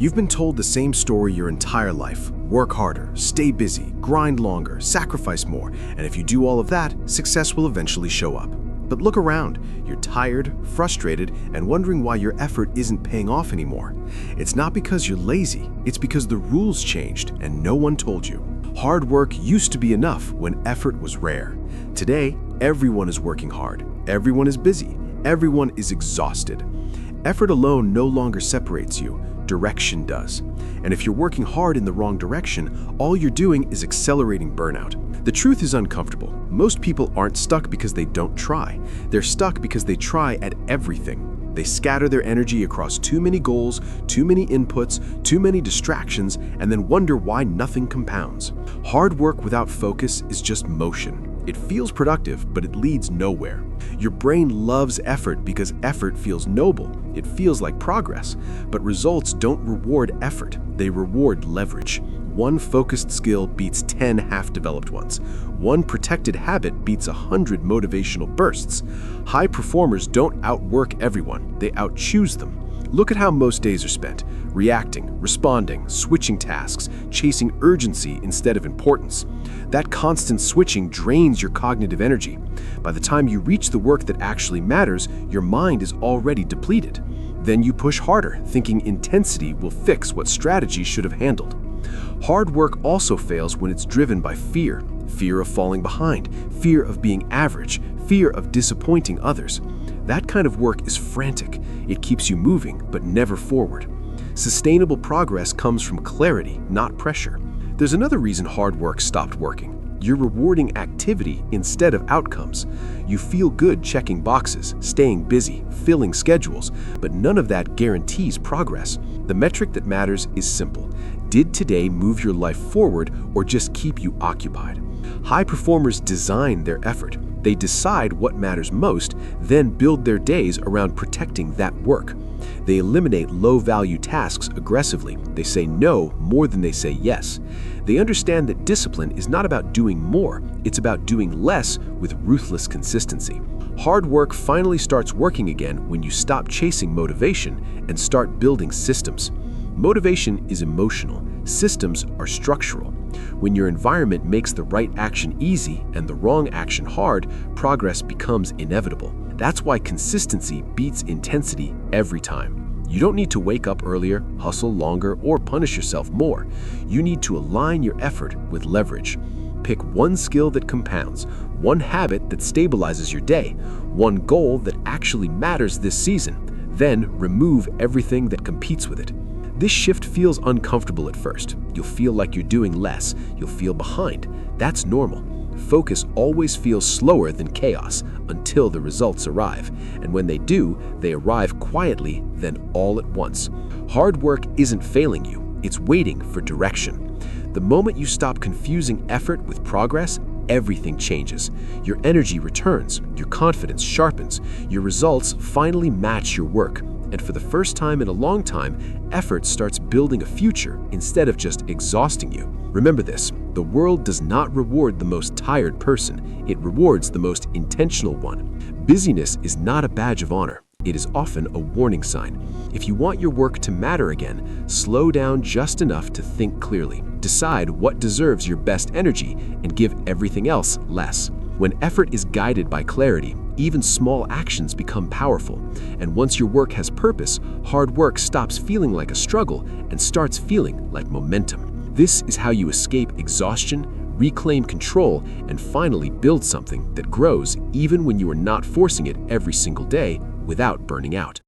You've been told the same story your entire life. Work harder, stay busy, grind longer, sacrifice more, and if you do all of that, success will eventually show up. But look around. You're tired, frustrated, and wondering why your effort isn't paying off anymore. It's not because you're lazy, it's because the rules changed and no one told you. Hard work used to be enough when effort was rare. Today, everyone is working hard. Everyone is busy. Everyone is exhausted. Effort alone no longer separates you. Direction does. And if you're working hard in the wrong direction, all you're doing is accelerating burnout. The truth is uncomfortable. Most people aren't stuck because they don't try. They're stuck because they try at everything. They scatter their energy across too many goals, too many inputs, too many distractions, and then wonder why nothing compounds. Hard work without focus is just motion. It feels productive, but it leads nowhere. Your brain loves effort because effort feels noble. It feels like progress. But results don't reward effort. They reward leverage. One focused skill beats 10 half-developed ones. One protected habit beats 100 motivational bursts. High performers don't outwork everyone. They outchoose them. Look at how most days are spent: reacting, responding, switching tasks, chasing urgency instead of importance. That constant switching drains your cognitive energy. By the time you reach the work that actually matters, your mind is already depleted. Then you push harder, thinking intensity will fix what strategy should have handled. Hard work also fails when it's driven by fear. Fear of falling behind, fear of being average, fear of disappointing others. That kind of work is frantic. It keeps you moving, but never forward. Sustainable progress comes from clarity, not pressure. There's another reason hard work stopped working. You're rewarding activity instead of outcomes. You feel good checking boxes, staying busy, filling schedules, but none of that guarantees progress. The metric that matters is simple. Did today move your life forward or just keep you occupied? High performers design their effort. They decide what matters most, then build their days around protecting that work. They eliminate low-value tasks aggressively. They say no more than they say yes. They understand that discipline is not about doing more, it's about doing less with ruthless consistency. Hard work finally starts working again when you stop chasing motivation and start building systems. Motivation is emotional. Systems are structural. When your environment makes the right action easy and the wrong action hard, progress becomes inevitable. That's why consistency beats intensity every time. You don't need to wake up earlier, hustle longer, or punish yourself more. You need to align your effort with leverage. Pick one skill that compounds, one habit that stabilizes your day, one goal that actually matters this season. Then remove everything that competes with it. This shift feels uncomfortable at first. You'll feel like you're doing less. You'll feel behind. That's normal. Focus always feels slower than chaos until the results arrive. And when they do, they arrive quietly, then all at once. Hard work isn't failing you. It's waiting for direction. The moment you stop confusing effort with progress, everything changes. Your energy returns. Your confidence sharpens. Your results finally match your work. And for the first time in a long time, effort starts building a future instead of just exhausting you. Remember this: the world does not reward the most tired person, it rewards the most intentional one. Busyness is not a badge of honor. It is often a warning sign. If you want your work to matter again, slow down just enough to think clearly. Decide what deserves your best energy and give everything else less. When effort is guided by clarity, even small actions become powerful. And once your work has purpose, hard work stops feeling like a struggle and starts feeling like momentum. This is how you escape exhaustion, reclaim control, and finally build something that grows even when you are not forcing it every single day without burning out.